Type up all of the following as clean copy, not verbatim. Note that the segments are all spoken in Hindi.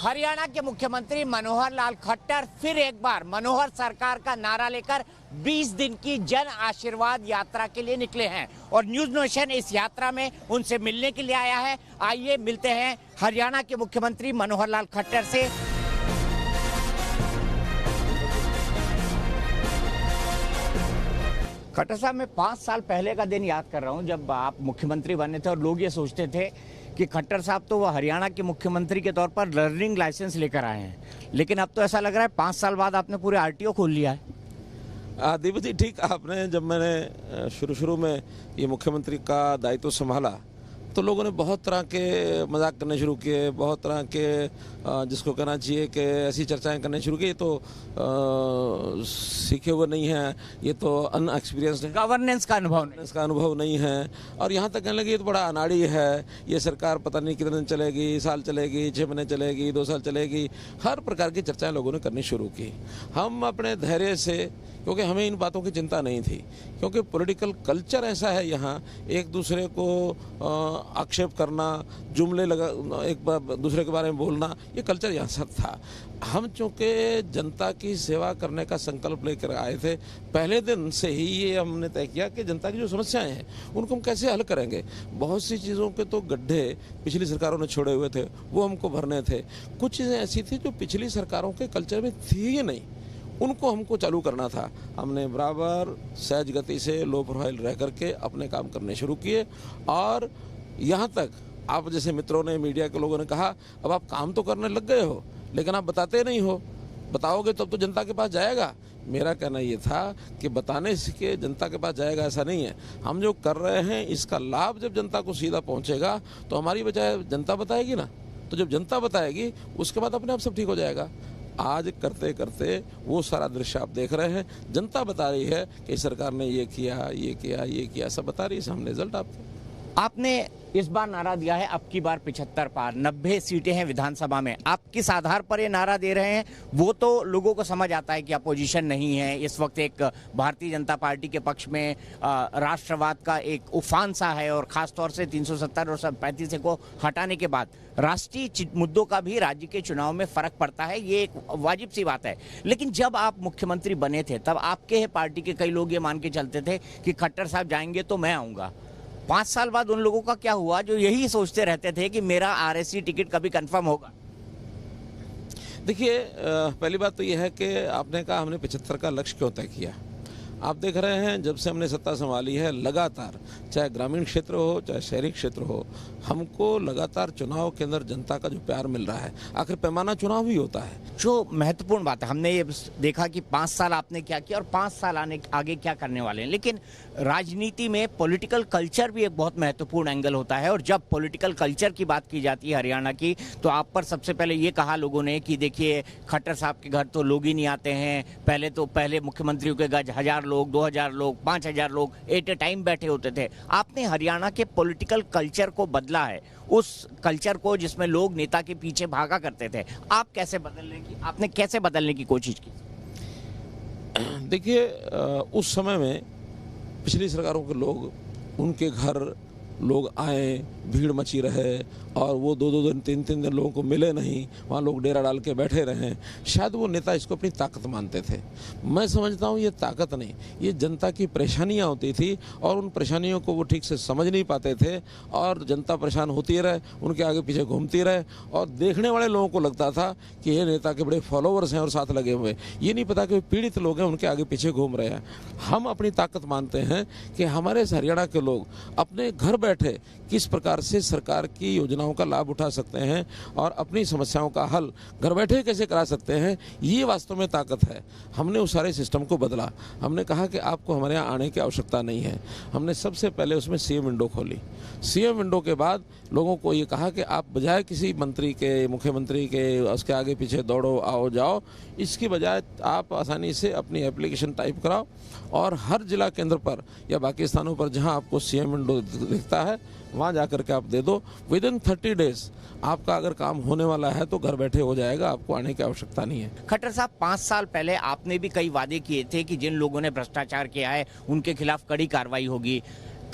हरियाणा के मुख्यमंत्री मनोहर लाल खट्टर फिर एक बार मनोहर सरकार का नारा लेकर 20 दिन की जन आशीर्वाद यात्रा के लिए निकले हैं और न्यूज नेशन इस यात्रा में उनसे मिलने के लिए आया है। आइए मिलते हैं हरियाणा के मुख्यमंत्री मनोहर लाल खट्टर से। खट्टर साहब, मैं 5 साल पहले का दिन याद कर रहा हूं जब आप मुख्यमंत्री बने थे और लोग ये सोचते थे कि खट्टर साहब तो वो हरियाणा के मुख्यमंत्री के तौर पर लर्निंग लाइसेंस लेकर आए हैं, लेकिन अब तो ऐसा लग रहा है 5 साल बाद आपने पूरे आरटीओ खोल लिया है। दीपक जी, ठीक आपने, जब मैंने शुरू में ये मुख्यमंत्री का दायित्व संभाला तो लोगों ने बहुत तरह के मजाक करने शुरू किए, बहुत तरह के जिसको कहना चाहिए कि ऐसी चर्चाएं करने शुरू की तो सीखे हुए नहीं हैं, ये तो अनएक्सपीरियंस्ड है, गवर्नेंस का अनुभव नहीं है। और यहाँ तक कहने लगे ये तो बड़ा अनाड़ी है, ये सरकार पता नहीं कितने दिन चलेगी, साल चलेगी, 6 महीने चलेगी, 2 साल चलेगी। हर प्रकार की चर्चाएं लोगों ने करनी शुरू की। हम अपने धैर्य से, क्योंकि हमें इन बातों की चिंता नहीं थी, क्योंकि पॉलिटिकल कल्चर ऐसा है यहाँ, एक दूसरे को आक्षेप करना, जुमले लगा, एक दूसरे के बारे में बोलना, ये कल्चर यहाँ सब था। हम चूँकि जनता की सेवा करने का संकल्प लेकर आए थे, पहले दिन से ही ये हमने तय किया कि जनता की जो समस्याएं हैं उनको हम कैसे हल करेंगे। बहुत सी चीज़ों के तो गड्ढे पिछली सरकारों ने छोड़े हुए थे, वो हमको भरने थे। कुछ चीज़ें ऐसी थी जो पिछली सरकारों के कल्चर में थी ही नहीं, उनको हमको चालू करना था। हमने बराबर सहज गति से लो प्रोफाइल रह करके अपने काम करने शुरू किए। और यहाँ तक आप जैसे मित्रों ने, मीडिया के लोगों ने कहा, अब आप काम तो करने लग गए हो लेकिन आप बताते नहीं हो, बताओगे तब तो जनता के पास जाएगा। मेरा कहना ये था कि बताने से के जनता के पास जाएगा ऐसा नहीं है। हम जो कर रहे हैं इसका लाभ जब जनता को सीधा पहुँचेगा तो हमारी बजाय जनता बताएगी ना, तो जब जनता बताएगी उसके बाद अपने आप सब ठीक हो जाएगा। आज करते करते वो सारा दृश्य आप देख रहे हैं, जनता बता रही है कि सरकार ने ये किया, ये किया, ये किया, सब बता रही है, सामने रिजल्ट आपने इस बार नारा दिया है अब की बार 75 पार, 90 सीटें हैं विधानसभा में। आप किस आधार पर ये नारा दे रहे हैं वो तो लोगों को समझ आता है कि अपोजिशन नहीं है इस वक्त, एक भारतीय जनता पार्टी के पक्ष में राष्ट्रवाद का एक उफान सा है और खासतौर से 370 और 35 को हटाने के बाद राष्ट्रीय मुद्दों का भी राज्य के चुनाव में फर्क पड़ता है, ये एक वाजिब सी बात है। लेकिन जब आप मुख्यमंत्री बने थे तब आपके पार्टी के कई लोग ये मान के चलते थे कि खट्टर साहब जाएंगे तो मैं आऊंगा। 5 साल बाद उन लोगों का क्या हुआ जो यही सोचते रहते थे कि मेरा आरएससी टिकट कभी कंफर्म होगा? देखिए, पहली बात तो यह है कि आपने कहा हमने 75 का लक्ष्य क्यों तय किया। आप देख रहे हैं जब से हमने सत्ता संभाली है लगातार, चाहे ग्रामीण क्षेत्र हो चाहे शहरी क्षेत्र हो, हमको लगातार चुनाव के अंदर जनता का जो प्यार मिल रहा है। आखिर पैमाना चुनाव ही होता है। जो महत्वपूर्ण बात है, हमने ये देखा कि 5 साल आपने क्या किया और 5 साल आगे क्या करने वाले हैं, लेकिन राजनीति में पॉलिटिकल कल्चर भी एक बहुत महत्वपूर्ण एंगल होता है। और जब पॉलिटिकल कल्चर की बात की जाती है हरियाणा की, तो आप पर सबसे पहले ये कहा लोगों ने कि देखिए खट्टर साहब के घर तो लोग ही नहीं आते हैं, पहले मुख्यमंत्रियों के घर 1000 लोग, 2000 लोग, 5000 लोग एट ए टाइम बैठे होते थे। आपने हरियाणा के पॉलिटिकल कल्चर को बदला है, उस कल्चर को जिसमें लोग नेता के पीछे भागा करते थे, आपने कैसे बदलने की कोशिश की? देखिए, उस समय में पिछली सरकारों के लोग, उनके घर लोग आए, भीड़ मची रहे और वो 2-2 दिन 3-3 दिन लोगों को मिले नहीं, वहाँ लोग डेरा डाल के बैठे रहे। शायद वो नेता इसको अपनी ताकत मानते थे। मैं समझता हूँ ये ताकत नहीं, ये जनता की परेशानियाँ होती थी और उन परेशानियों को वो ठीक से समझ नहीं पाते थे और जनता परेशान होती रहे, उनके आगे पीछे घूमती रहे और देखने वाले लोगों को लगता था कि ये नेता के बड़े फॉलोवर्स हैं और साथ लगे हुए। ये नहीं पता कि पीड़ित लोग हैं, उनके आगे पीछे घूम रहे हैं। हम अपनी ताकत मानते हैं कि हमारे हरियाणा के लोग अपने घर बैठे किस प्रकार से सरकार की योजनाओं का लाभ उठा सकते हैं और अपनी समस्याओं का हल घर बैठे कैसे करा सकते हैं, ये वास्तव में ताकत है। हमने उस सारे सिस्टम को बदला। हमने कहा कि आपको हमारे यहाँ आने की आवश्यकता नहीं है। हमने सबसे पहले उसमें सीएम विंडो खोली। सीएम विंडो के बाद लोगों को ये कहा कि आप बजाय किसी मंत्री के, मुख्यमंत्री के उसके आगे पीछे दौड़ो आओ जाओ, इसकी बजाय आप आसानी से अपनी एप्लीकेशन टाइप कराओ और हर जिला केंद्र पर या बाकी स्थानों पर जहां आपको सीएम विंडो दिखता है वहां जाकर के आप दे दो। विदिन 30 डेज आपका अगर काम होने वाला है तो घर बैठे हो जाएगा, आपको आने की आवश्यकता नहीं है। खट्टर साहब, 5 साल पहले आपने भी कई वादे किए थे कि जिन लोगों ने भ्रष्टाचार किया है उनके खिलाफ कड़ी कार्रवाई होगी।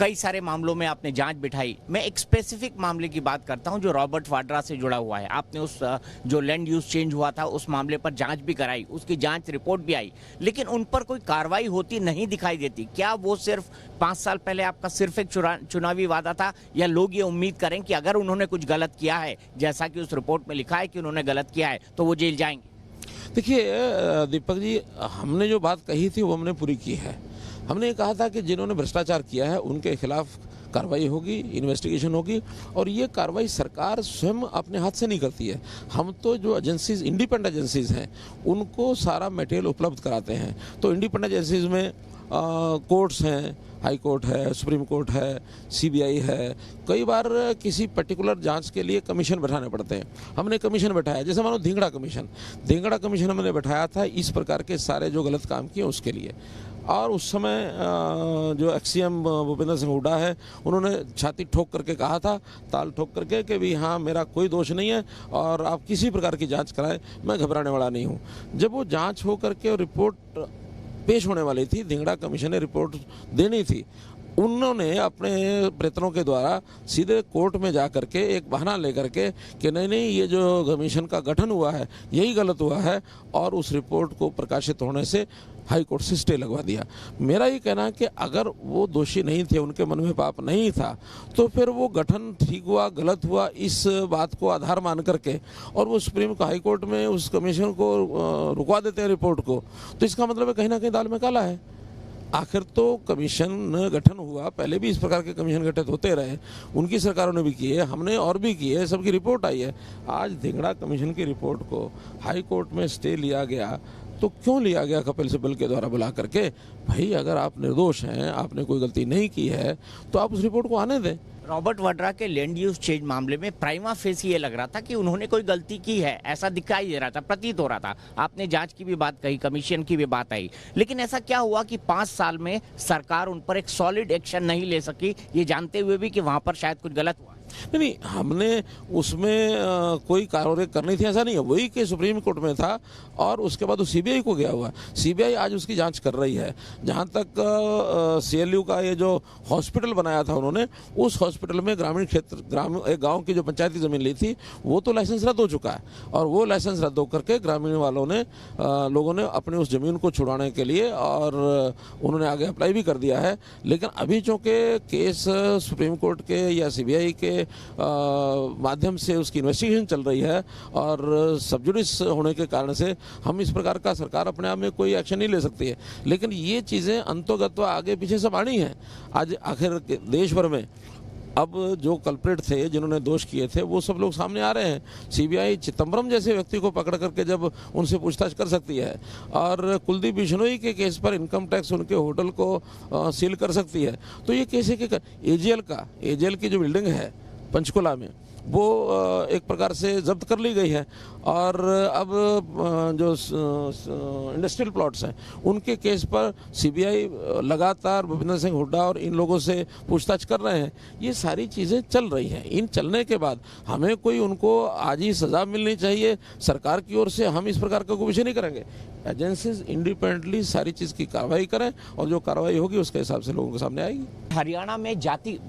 कई सारे मामलों में आपने जांच बिठाई। मैं एक स्पेसिफिक मामले की बात करता हूं जो रॉबर्ट वाड्रा से जुड़ा हुआ है। आपने उस जो लैंड यूज चेंज हुआ था उस मामले पर जांच भी कराई, उसकी जांच रिपोर्ट भी आई, लेकिन उन पर कोई कार्रवाई होती नहीं दिखाई देती। क्या वो सिर्फ 5 साल पहले आपका सिर्फ एक चुनावी वादा था, या लोग ये उम्मीद करें कि अगर उन्होंने कुछ गलत किया है, जैसा कि उस रिपोर्ट में लिखा है कि उन्होंने गलत किया है, तो वो जेल जाएंगे? देखिए दीपक जी, हमने जो बात कही थी वो हमने पूरी की है। हमने ये कहा था कि जिन्होंने भ्रष्टाचार किया है उनके खिलाफ कार्रवाई होगी, इन्वेस्टिगेशन होगी, और ये कार्रवाई सरकार स्वयं अपने हाथ से नहीं करती है। हम तो जो एजेंसीज, इंडिपेंडेंट एजेंसीज हैं, उनको सारा मटेरियल उपलब्ध कराते हैं। तो इंडिपेंडेंट एजेंसीज में कोर्ट्स हैं, हाई कोर्ट है, सुप्रीम कोर्ट है, सीबीआई है। कई बार किसी पर्टिकुलर जांच के लिए कमीशन बैठाने पड़ते हैं। हमने कमीशन बैठाया, जैसे मानो धिंगड़ा कमीशन हमने बैठाया था इस प्रकार के सारे जो गलत काम किए उसके लिए। और उस समय जो एक्सीएम भूपेंद्र सिंह हुड्डा है, उन्होंने छाती ठोक करके कहा था, ताल ठोक करके, कि भी हाँ मेरा कोई दोष नहीं है और आप किसी प्रकार की जांच कराएं, मैं घबराने वाला नहीं हूँ। जब वो जांच हो करके रिपोर्ट पेश होने वाली थी, धिंगड़ा कमीशन ने रिपोर्ट देनी थी, उन्होंने अपने प्रेतनों के द्वारा सीधे कोर्ट में जा करके एक बहाना लेकर के कि नहीं ये जो कमीशन का गठन हुआ है यही गलत हुआ है, और उस रिपोर्ट को प्रकाशित होने से हाई कोर्ट से स्टे लगवा दिया। मेरा ये कहना है कि अगर वो दोषी नहीं थे, उनके मन में पाप नहीं था, तो फिर वो गठन ठीक हुआ गलत हुआ इस बात को आधार मान करके और वो सुप्रीम हाई कोर्ट में उस कमीशन को रुकवा देते हैं रिपोर्ट को, तो इसका मतलब है कहीं ना कहीं दाल में काला है। आखिर तो कमीशन गठन हुआ, पहले भी इस प्रकार के कमीशन गठित होते रहे, उनकी सरकारों ने भी किए, हमने और भी किए, सबकी रिपोर्ट आई है। आज धिंगड़ा कमीशन की रिपोर्ट को हाई कोर्ट में स्टे लिया गया, तो क्यों लिया गया कपिल सिब्बल के द्वारा बुला करके? भाई अगर आप निर्दोष हैं, आपने कोई गलती नहीं की है, तो आप उस रिपोर्ट को आने दें। रॉबर्ट वाड्रा के लैंड यूज चेंज मामले में प्राइमा फेसी ये लग रहा था कि उन्होंने कोई गलती की है, ऐसा दिखाई दे रहा था, प्रतीत हो रहा था। आपने जांच की भी बात कही, कमीशन की भी बात आई, लेकिन ऐसा क्या हुआ कि 5 साल में सरकार उन पर एक सॉलिड एक्शन नहीं ले सकी, ये जानते हुए भी कि वहां पर शायद कुछ गलत हुआ? नहीं, हमने उसमें कोई कार्रवाई करनी थी ऐसा नहीं है। वही केस सुप्रीम कोर्ट में था और उसके बाद वो सीबीआई को गया हुआ। सीबीआई आज उसकी जांच कर रही है। जहां तक सीएलयू का ये जो हॉस्पिटल बनाया था उन्होंने, उस हॉस्पिटल में ग्रामीण क्षेत्र, एक गांव की जो पंचायती जमीन ली थी, वो तो लाइसेंस रद्द हो चुका है, और वो लाइसेंस रद्द होकर के ग्रामीण वालों ने, लोगों ने अपनी उस जमीन को छुड़ाने के लिए, और उन्होंने आगे अप्लाई भी कर दिया है। लेकिन अभी चूंकि केस सुप्रीम कोर्ट के या सीबीआई के माध्यम से उसकी इन्वेस्टिगेशन चल रही है, और सब जुडिस होने के कारण से हम इस प्रकार का सरकार अपने आप में कोई एक्शन नहीं ले सकती है। लेकिन ये चीज़ें अंतोगत्वा आगे पीछे सब आनी है। आज आखिर देश भर में अब जो कल्प्रेट थे, जिन्होंने दोष किए थे, वो सब लोग सामने आ रहे हैं। सीबीआई चिदम्बरम जैसे व्यक्ति को पकड़ करके जब उनसे पूछताछ कर सकती है, और कुलदीप बिश्नोई के केस पर इनकम टैक्स उनके होटल को सील कर सकती है, तो ये केस है कि एजेएल की जो बिल्डिंग है पंचकुला में, वो एक प्रकार से जब्त कर ली गई है, और अब जो इंडस्ट्रियल प्लॉट्स हैं उनके केस पर सीबीआई लगातार भूपेंद्र सिंह हुड्डा और इन लोगों से पूछताछ कर रहे हैं। ये सारी चीज़ें चल रही हैं। इन चलने के बाद हमें कोई उनको आज ही सजा मिलनी चाहिए सरकार की ओर से, हम इस प्रकार का कोई विषय नहीं करेंगे। एजेंसीज इंडिपेंडेंटली सारी चीज़ की कार्रवाई करें, और जो कार्रवाई होगी उसके हिसाब से लोगों के सामने आएगी।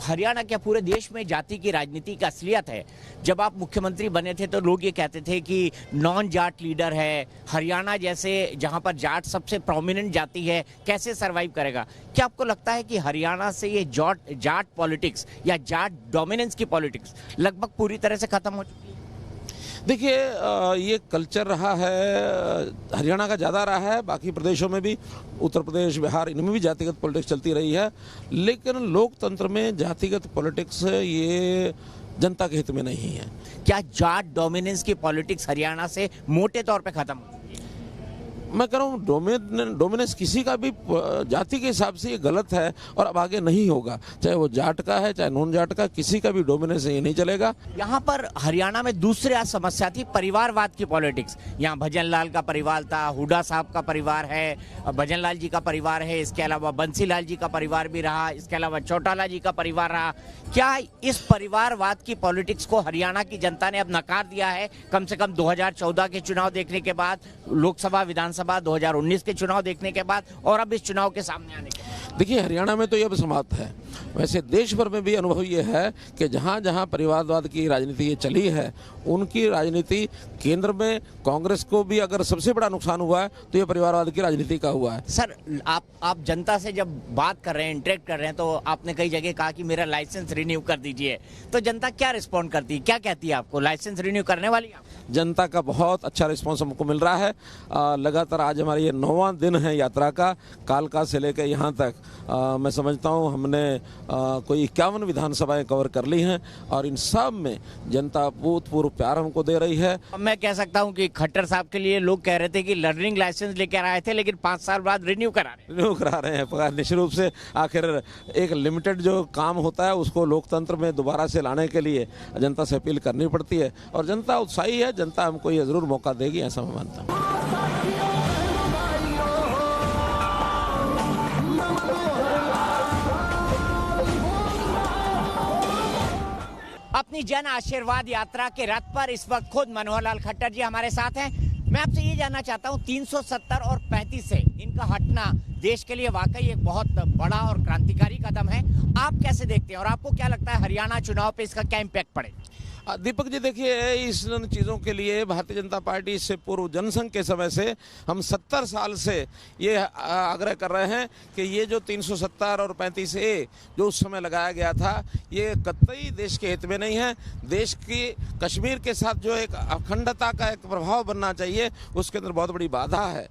हरियाणा क्या पूरे देश में जाति की राजनीति की असलियत है? जब आप मुख्यमंत्री बने थे तो लोग ये कहते थे कि नॉन जाट लीडर है, हरियाणा जैसे जहां पर जाट सबसे प्रोमिनेंट जाति है, कैसे सरवाइव करेगा? क्या आपको लगता है कि हरियाणा से ये जाट पॉलिटिक्स या जाट डोमिनेंस की पॉलिटिक्स लगभग पूरी तरह से खत्म हो चुकी है? देखिए, ये कल्चर रहा है, हरियाणा का ज़्यादा रहा है, बाकी प्रदेशों में भी, उत्तर प्रदेश, बिहार, इनमें भी जातिगत पॉलिटिक्स चलती रही है। लेकिन लोकतंत्र में जातिगत पॉलिटिक्स ये जनता के हित में नहीं है। क्या जाट डोमिनेंस की पॉलिटिक्स हरियाणा से मोटे तौर पे खत्म हो? मैं कह रहा हूँ डोमिनेंस किसी का भी जाति के हिसाब से ये गलत है, और अब आगे नहीं होगा। चाहे वो जाट का है चाहे नॉन जाट का, किसी का भी डोमिनेंस ये नहीं चलेगा। यहाँ पर हरियाणा में दूसरी समस्या थी परिवारवाद की पॉलिटिक्स। यहाँ भजन लाल का परिवार था, हुड्डा साहब का परिवार है, भजन लाल जी का परिवार है, इसके अलावा बंसी लाल जी का परिवार भी रहा, इसके अलावा चौटाला जी का परिवार रहा। क्या इस परिवारवाद की पॉलिटिक्स को हरियाणा की जनता ने अब नकार दिया है? कम से कम 2014 के चुनाव देखने के बाद, लोकसभा विधानसभा 2019 के चुनाव देखने के बाद, और अब इस चुनाव के सामने आने के बाद। देखिए, हरियाणा में तो ये अब समाप्त है। वैसे देश भर में भी अनुभव ये है कि जहाँ जहाँ परिवारवाद की राजनीति ये चली है, उनकी राजनीति केंद्र में कांग्रेस को भी अगर सबसे बड़ा नुकसान हुआ है तो ये परिवारवाद की राजनीति का हुआ है। सर, आप जनता से जब बात कर रहे हैं, इंटरेक्ट कर रहे हैं, तो आपने कई जगह कहा कि मेरा लाइसेंस रिन्यू कर दीजिए, तो जनता क्या रिस्पॉन्ड करती है, क्या कहती है आपको? लाइसेंस रिन्यू करने वाली आप? जनता का बहुत अच्छा रिस्पांस हमको मिल रहा है। लगातार आज हमारा ये 9वां दिन है यात्रा का, कालका से लेकर यहाँ तक। मैं समझता हूँ हमने कोई 51 विधानसभाएं कवर कर ली हैं और इन सब में जनता अभूतपूर्व प्यार हमको दे रही है। मैं कह सकता हूँ कि खट्टर साहब के लिए लोग कह रहे थे कि लर्निंग लाइसेंस लेकर आए थे, लेकिन 5 साल बाद रिन्यू करा रहे हैं। निश्चित रूप से आखिर एक लिमिटेड जो काम होता है उसको लोकतंत्र में दोबारा से लाने के लिए जनता से अपील करनी पड़ती है और जनता उत्साही है। जनता हमको ये जरूर मौका देगी, ऐसा मैं मानता हूँ। अपनी जन आशीर्वाद यात्रा के रथ पर इस वक्त खुद मनोहर लाल खट्टर जी हमारे साथ हैं। मैं आपसे ये जानना चाहता हूँ, 370 और 35 से इनका हटना देश के लिए वाकई एक बहुत बड़ा और क्रांतिकारी कदम है। आप कैसे देखते हैं और आपको क्या लगता है हरियाणा चुनाव पे इसका क्या इम्पैक्ट पड़े? दीपक जी, देखिए, इस चीज़ों के लिए भारतीय जनता पार्टी इससे पूर्व जनसंघ के समय से हम 70 साल से ये आग्रह कर रहे हैं कि ये जो 370 और 35A जो उस समय लगाया गया था, ये कतई देश के हित में नहीं है। देश की कश्मीर के साथ जो एक अखंडता का एक प्रभाव बनना चाहिए, उसके अंदर बहुत बड़ी बाधा है।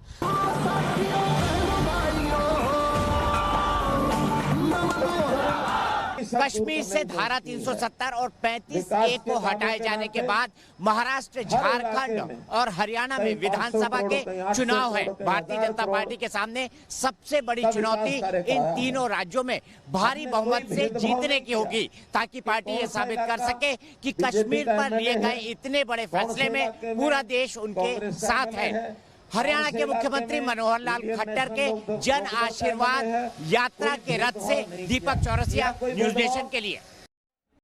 कश्मीर से धारा 370 और 35A को हटाए जाने के बाद महाराष्ट्र, झारखंड और हरियाणा में विधानसभा के चुनाव है। भारतीय जनता पार्टी के सामने सबसे बड़ी चुनौती इन तीनों राज्यों में भारी बहुमत से जीतने की होगी, ताकि पार्टी ये साबित कर सके कि कश्मीर पर लिए गए इतने बड़े फैसले में पूरा देश उनके साथ है। हरियाणा के मुख्यमंत्री मनोहर लाल खट्टर के जन आशीर्वाद यात्रा के रथ से दीपक चौरसिया, न्यूज़ नेशन के लिए।